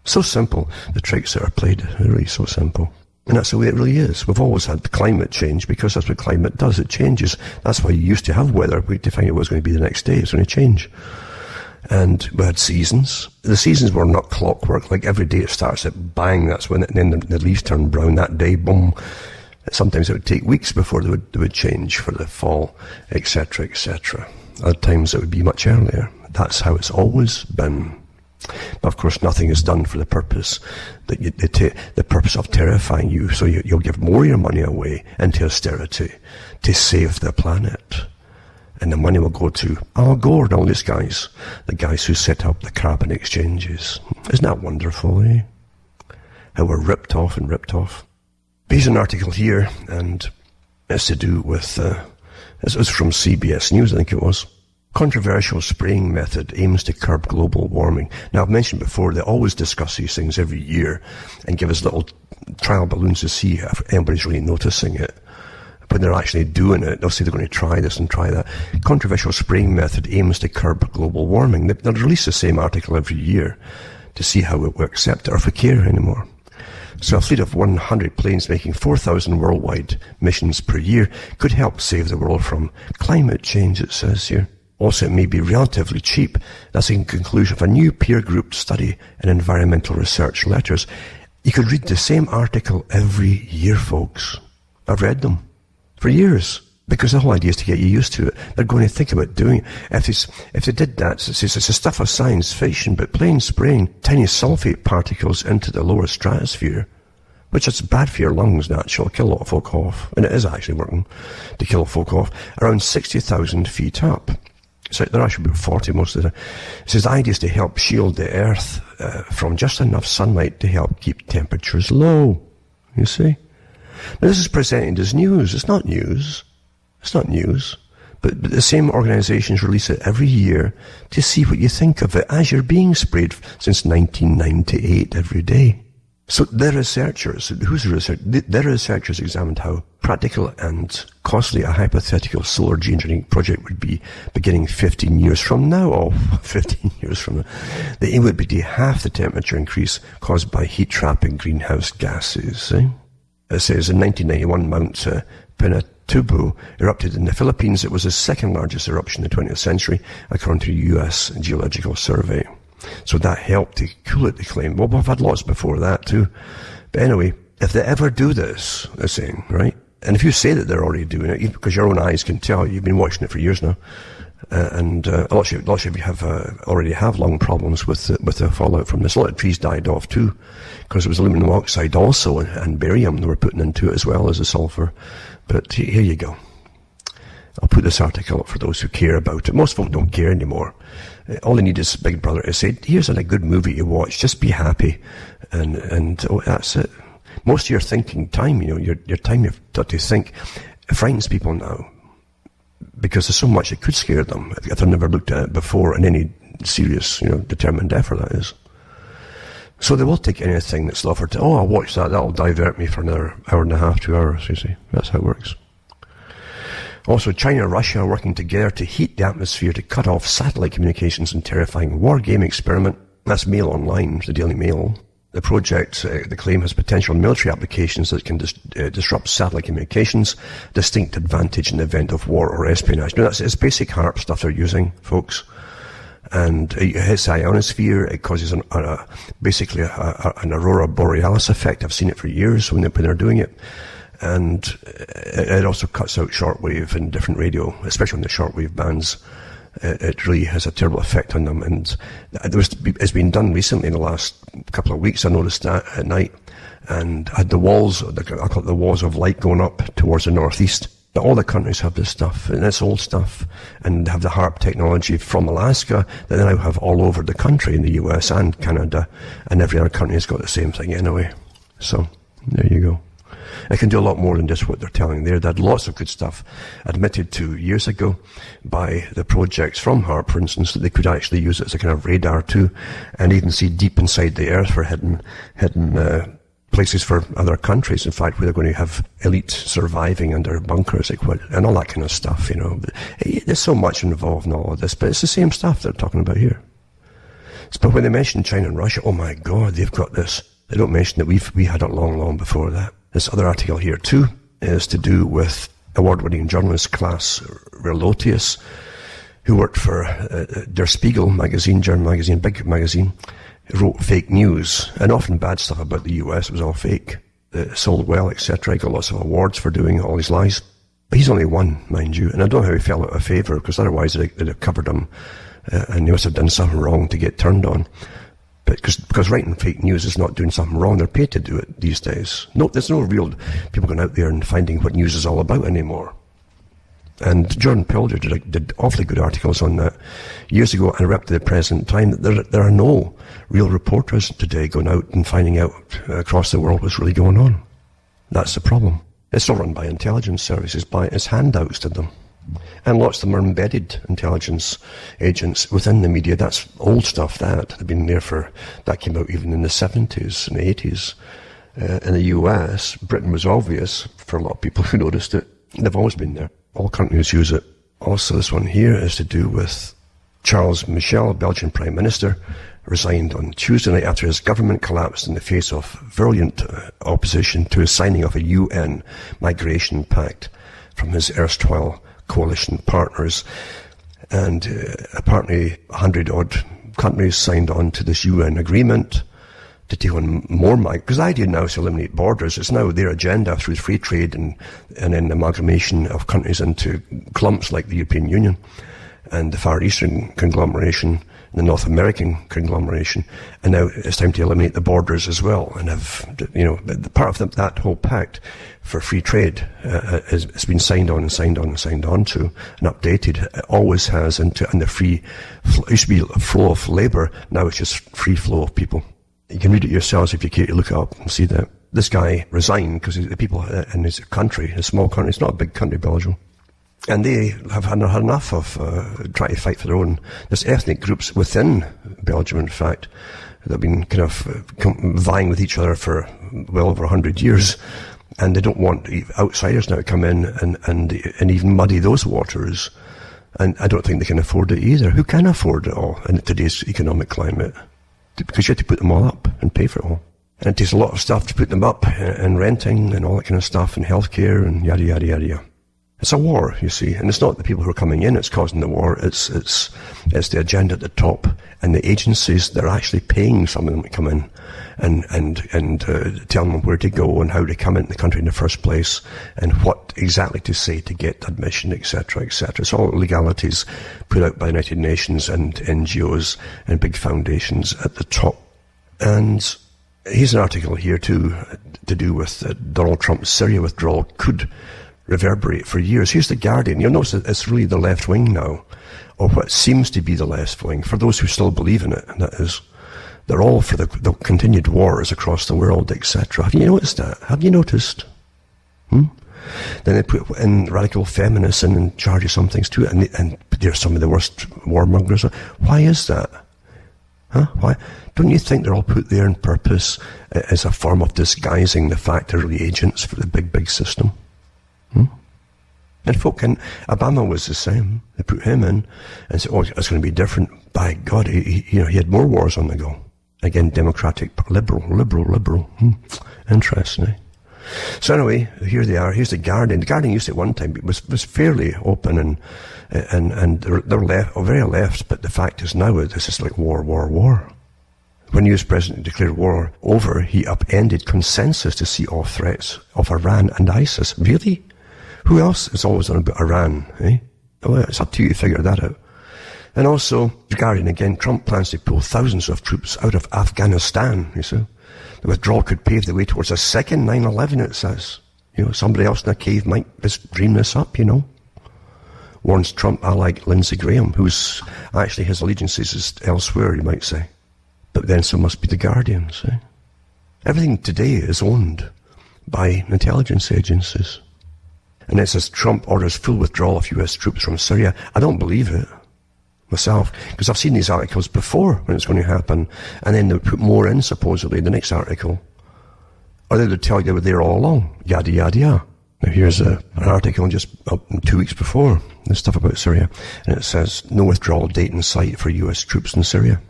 So simple, the tricks that are played. They're really so simple. And that's the way it really is. We've always had climate change because that's what climate does. It changes. That's why you used to have weather. We defined what was going to be the next day. It's going to change. And we had seasons. The seasons were not clockwork. Like every day it starts at bang, that's when then the leaves turn brown that day, boom. Sometimes it would take weeks before they would change for the fall, etc., etc. Other times it would be much earlier. That's how it's always been. But of course nothing is done for the purpose that the purpose of terrifying you, so you'll give more of your money away into austerity to save the planet. And the money will go to Al Gore and all these guys, the guys who set up the carbon exchanges. Isn't that wonderful, eh? How we're ripped off and ripped off. Here's an article here, and it's to do with, this was from CBS News, I think it was. Controversial spraying method aims to curb global warming. Now, I've mentioned before, they always discuss these things every year and give us little trial balloons to see if anybody's really noticing it. When they're actually doing it, they'll say they're going to try this and try that. Controversial spraying method aims to curb global warming. They'll release the same article every year to see how we accept it or if we care anymore. So a fleet of 100 planes making 4,000 worldwide missions per year could help save the world from climate change, it says here. Also, it may be relatively cheap. That's in conclusion of a new peer-grouped study in Environmental Research Letters. You could read the same article every year, folks. I've read them for years, because the whole idea is to get you used to it. They're going to think about doing it. If they did that, it's the stuff of science fiction, but plain spraying tiny sulfate particles into the lower stratosphere which is bad for your lungs, naturally, kill a lot of folk off, and it is actually working to kill folk off, around 60,000 feet up. So they're actually about 40 most of the time. It says the idea is to help shield the Earth from just enough sunlight to help keep temperatures low. You see? Now this is presented as news. It's not news. It's not news. But the same organisations release it every year to see what you think of it as you're being sprayed since 1998 every day. So their researchers, who's the researcher? Their researchers examined how practical and costly a hypothetical solar geoengineering project would be beginning 15 years from now. Oh, 15 years from now. The aim would be to half the temperature increase caused by heat-trapping greenhouse gases. It says in 1991, Mount Pinatubo erupted in the Philippines. It was the second largest eruption in the 20th century, according to the U.S. Geological Survey. So that helped to cool it, they claim. Well, we've had lots before that too. But anyway, if they ever do this, they're saying, right? And if you say that they're already doing it, because your own eyes can tell, you've been watching it for years now, and lots of you have already have lung problems with the fallout from this. A lot of trees died off too, because it was aluminum oxide also and barium they were putting into it as well as the sulfur. But here you go. I'll put this article up for those who care about it. Most folk don't care anymore. All they need is Big Brother to say, here's a good movie to watch, just be happy. And that's it. Most of your thinking time, your time you've got to think, it frightens people now. Because there's so much it could scare them if they've never looked at it before in any serious, determined effort, that is. So they will take anything that's offered to, I'll watch that, that'll divert me for another hour and a half, 2 hours, you see. That's how it works. Also, China and Russia are working together to heat the atmosphere to cut off satellite communications in terrifying war game experiment. That's Mail Online, the Daily Mail. The project, the claim, has potential military applications that can disrupt satellite communications, distinct advantage in the event of war or espionage. Now, it's basic HAARP stuff they're using, folks. And it hits the ionosphere. It causes basically an aurora borealis effect. I've seen it for years when they're doing it. And it also cuts out shortwave in different radio, especially on the shortwave bands. It really has a terrible effect on them. And it's been done recently in the last couple of weeks. I noticed that at night, and had the walls, I call it the walls of light, going up towards the northeast. But all the countries have this stuff, and it's old stuff, and have the HAARP technology from Alaska that they now have all over the country in the US and Canada, and every other country has got the same thing anyway. So there you go. It can do a lot more than just what they're telling there. They had lots of good stuff admitted to years ago by the projects from HAARP, for instance, that they could actually use it as a kind of radar too, and even see deep inside the earth for hidden places for other countries. In fact, where they're going to have elite surviving under bunkers, and all that kind of stuff, There's so much involved in all of this, but it's the same stuff they're talking about here. But when they mention China and Russia, oh my God, they've got this. They don't mention that we had it long, long before that. This other article here too is to do with award-winning journalist Klaas Relotius, who worked for Der Spiegel magazine, German magazine, big magazine, wrote fake news, and often bad stuff about the US. It was all fake. It sold well, etc. He got lots of awards for doing all these lies. But he's only one, mind you, and I don't know how he fell out of favour, because otherwise they'd have covered him, and he must have done something wrong to get turned on. Because writing fake news is not doing something wrong. They're paid to do it these days. No, there's no real people going out there and finding what news is all about anymore. And Jordan Pilger did awfully good articles on that years ago, and up to the present time, there are no real reporters today going out and finding out across the world what's really going on. That's the problem. It's all run by intelligence services, by its handouts to them. And lots of them are embedded intelligence agents within the media. That's old stuff, that. They've been there that came out even in the 70s and 80s. In the US, Britain was obvious for a lot of people who noticed it. They've always been there. All countries use it. Also, this one here is to do with Charles Michel, Belgian Prime Minister, resigned on Tuesday night after his government collapsed in the face of virulent opposition to his signing of a UN migration pact from his erstwhile coalition partners. And apparently 100-odd countries signed on to this UN agreement to take on more migrants. Because the idea now is to eliminate borders. It's now their agenda through free trade and then amalgamation of countries into clumps like the European Union. and the Far Eastern conglomeration, the North American conglomeration, and now it's time to eliminate the borders as well, and have, part of that whole pact for free trade has been signed on to and updated. It always has, and the free, it used to be a flow of labour, now it's just free flow of people. You can read it yourselves if you care to look it up and see that. This guy resigned because the people in his country, a small country, it's not a big country, Belgium, and they have had enough of trying to fight for their own. There's ethnic groups within Belgium, in fact, that have been kind of vying with each other for well over 100 years, and they don't want outsiders now to come in and even muddy those waters. And I don't think they can afford it either. Who can afford it all in today's economic climate? Because you have to put them all up and pay for it all. And it takes a lot of stuff to put them up, and renting and all that kind of stuff, and healthcare and yada, yada, yada. It's a war, you see, and it's not the people who are coming in that's causing the war. It's the agenda at the top, and the agencies that are actually paying some of them to come in and telling them where to go and how to come into the country in the first place, and what exactly to say to get admission, etc., etc. It's all legalities put out by the United Nations and NGOs and big foundations at the top. And here's an article here too, to do with Donald Trump's Syria withdrawal could reverberate for years. Here's the Guardian. You'll notice that it's really the left wing now, or what seems to be the left wing, for those who still believe in it, and that is, they're all for the continued wars across the world, etc. Have you noticed that? Have you noticed? Then they put in radical feminists in charge of some things too, and they're some of the worst warmongers. Why is that? Why? Don't you think they're all put there on purpose as a form of disguising the fact they're really agents for the big system? And Obama was the same. They put him in and said, it's going to be different. By God, he had more wars on the go. Again, democratic, liberal. Interesting, eh? So anyway, here they are. Here's the Guardian. The Guardian used to at one time was fairly open and they're left, or very left, but the fact is now this is like war. When the US president declared war over, he upended consensus to see off threats of Iran and ISIS. Really? Who else is always on about Iran, eh? Well, it's up to you to figure that out. And also, the Guardian again, Trump plans to pull thousands of troops out of Afghanistan, you see. The withdrawal could pave the way towards a second 9/11, it says. Somebody else in a cave might just dream this up, Warns Trump ally Lindsey Graham, who's actually his allegiances is elsewhere, you might say. But then so must be the Guardians, eh? Everything today is owned by intelligence agencies. And it says Trump orders full withdrawal of US troops from Syria. I don't believe it myself, because I've seen these articles before when it's going to happen, and then they put more in, supposedly, in the next article. Or they would tell you they were there all along. Yada, yada, yada. Now here's an article just 2 weeks before, this stuff about Syria, and it says, no withdrawal date in sight for US troops in Syria.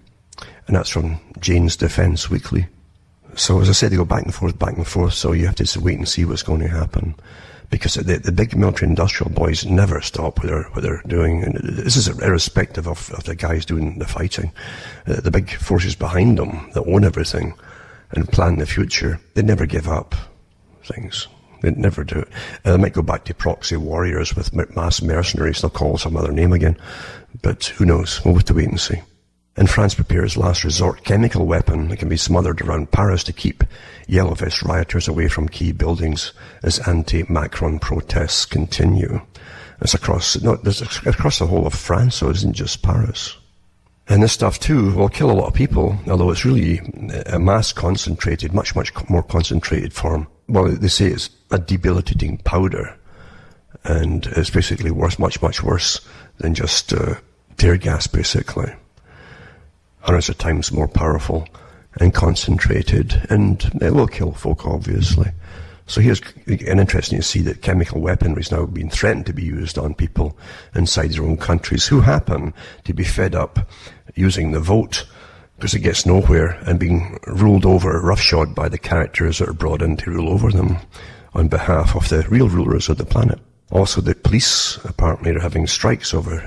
And that's from Jane's Defense Weekly. So as I said, they go back and forth, so you have to wait and see what's going to happen. Because the big military-industrial boys never stop what they're doing. And this is irrespective of the guys doing the fighting. The big forces behind them that own everything and plan the future, they never give up things. They never do it. They might go back to proxy warriors with mass mercenaries. They'll call some other name again. But who knows? We'll have to wait and see. And France prepares last resort chemical weapon that can be smothered around Paris to keep yellow vest rioters away from key buildings as anti-Macron protests continue. It's across the whole of France, so it isn't just Paris. And this stuff too will kill a lot of people, although it's really a mass concentrated, much more concentrated form. Well, they say it's a debilitating powder, and it's basically much worse than just tear gas, basically. Hundreds of times more powerful and concentrated, and it will kill folk, obviously. So here's an interesting to see that chemical weaponry is now being threatened to be used on people inside their own countries who happen to be fed up using the vote because it gets nowhere and being ruled over, roughshod by the characters that are brought in to rule over them on behalf of the real rulers of the planet. Also, the police apparently are having strikes over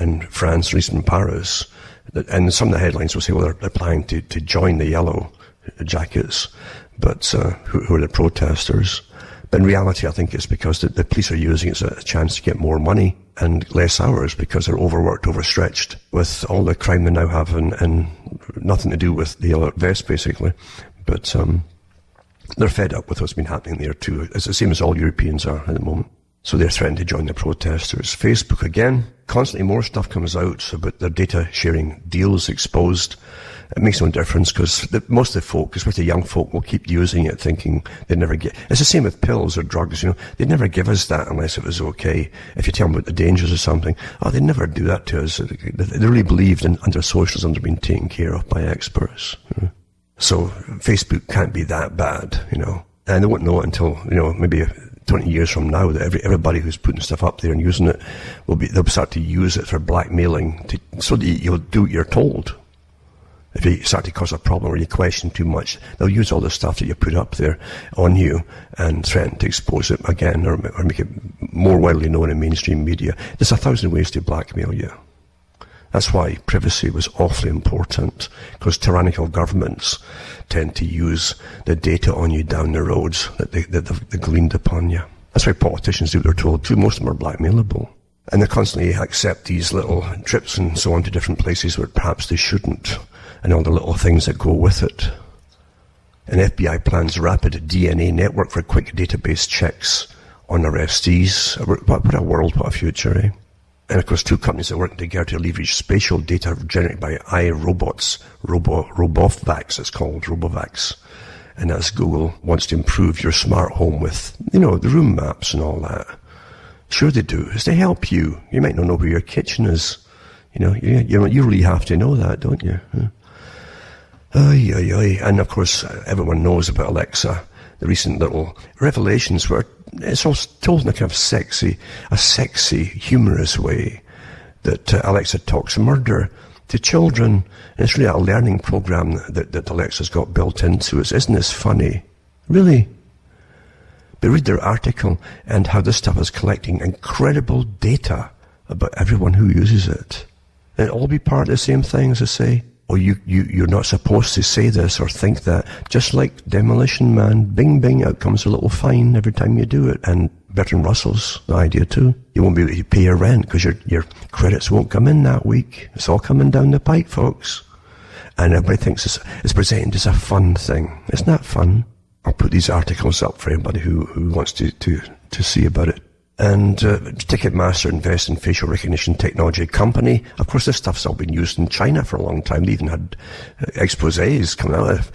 in France, at least in Paris. And some of the headlines will say, well, they're planning to join the yellow jackets, but who are the protesters? But in reality, I think it's because the police are using it as a chance to get more money and less hours because they're overworked, overstretched with all the crime they now have and nothing to do with the alert vest, basically. But they're fed up with what's been happening there too. It's the same as all Europeans are at the moment. So they're threatening to join the protesters. Facebook again, constantly more stuff comes out about their data sharing deals exposed. It makes no difference because most of the folk, especially young folk, will keep using it thinking they never get. It's the same with pills or drugs, They'd never give us that unless it was okay. If you tell them about the dangers of something, they'd never do that to us. They really believed under socialism they're being taken care of by experts. So Facebook can't be that bad, And they won't know it until, maybe 20 years from now that everybody who's putting stuff up there and using it they'll start to use it for blackmailing so that you'll do what you're told. If you start to cause a problem or you question too much, they'll use all the stuff that you put up there on you and threaten to expose it again or make it more widely known in mainstream media. There's 1,000 ways to blackmail you. That's why privacy was awfully important, because tyrannical governments tend to use the data on you down the roads that they gleaned upon you. That's why politicians do what they're told too. Most of them are blackmailable. And they constantly accept these little trips and so on to different places where perhaps they shouldn't, and all the little things that go with it. And FBI plans rapid DNA network for quick database checks on arrestees. What a world, what a future, eh? And of course, two companies are working together to leverage spatial data generated by iRobots, Robovax, it's called, Robovax. And as Google wants to improve your smart home with, the room maps and all that. Sure they do. It's to help you. You might not know where your kitchen is. You really have to know that, don't you? And of course, everyone knows about Alexa. The recent little revelations where it's all told in a kind of sexy, humorous way that Alexa talks murder to children. And it's really a learning program that Alexa's got built into it. Isn't this funny? Really? But read their article and how this stuff is collecting incredible data about everyone who uses it. And it'll all be part of the same thing, as I say. Or you're not supposed to say this or think that. Just like Demolition Man, bing, bing, out comes a little fine every time you do it. And Bertrand Russell's the idea too. You won't be able to pay your rent because your credits won't come in that week. It's all coming down the pipe, folks. And everybody thinks it's presented as a fun thing. It's not fun. I'll put these articles up for anybody who wants to see about it. And Ticketmaster invests in facial recognition technology company. Of course, this stuff's all been used in China for a long time. They even had exposés coming out of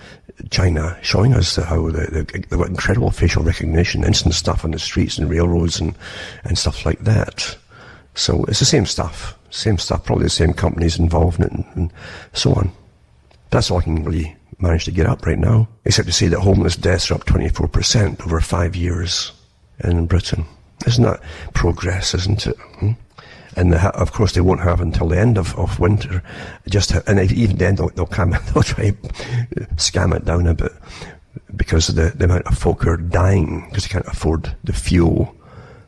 China showing us how they've got incredible facial recognition, instant stuff on the streets and railroads and stuff like that. So it's the same stuff, probably the same companies involved in it and so on. That's all I can really manage to get up right now, except to say that homeless deaths are up 24% over 5 years in Britain. Isn't that progress, isn't it? And of course they won't have until the end of winter. And even then they'll try and scam it down a bit because of the amount of folk are dying because they can't afford the fuel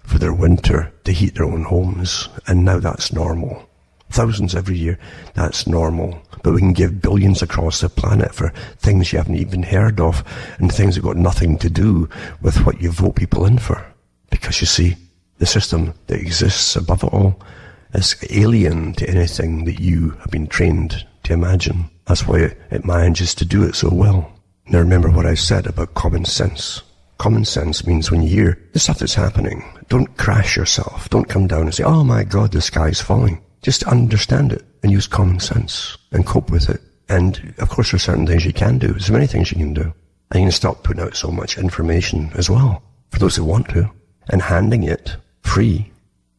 for their winter to heat their own homes. And now that's normal. Thousands every year, that's normal. But we can give billions across the planet for things you haven't even heard of and things that got nothing to do with what you vote people in for. Because you see, the system that exists above it all is alien to anything that you have been trained to imagine. That's why it manages to do it so well. Now remember what I said about common sense. Common sense means when you hear the stuff that's happening, don't crash yourself. Don't come down and say, oh my God, the sky's falling. Just understand it and use common sense and cope with it. And of course there are certain things you can do. There's many things you can do. And you can stop putting out so much information as well, for those who want to. And handing it free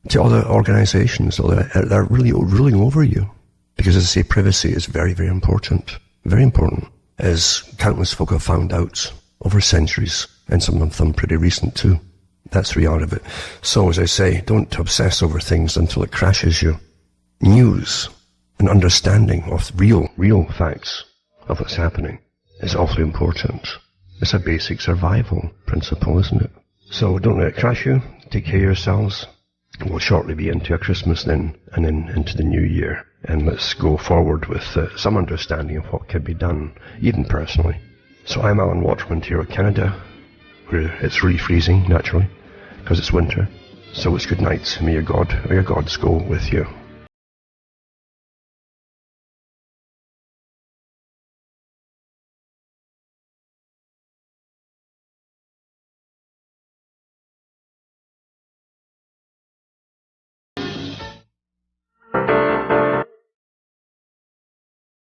to other organizations that are really ruling over you. Because as I say, privacy is very, very important. Very important. As countless folk have found out over centuries, and some of them pretty recent too. That's the reality of it. So as I say, don't obsess over things until it crashes you. News and understanding of real facts of what's happening is awfully important. It's a basic survival principle, isn't it? So don't let it crash you. Take care of yourselves. We'll shortly be into a Christmas then, and then into the new year. And let's go forward with some understanding of what can be done, even personally. So I'm Alan Waterman here in Canada, where it's really freezing, naturally, because it's winter. So it's good night. May your God or your gods go with you.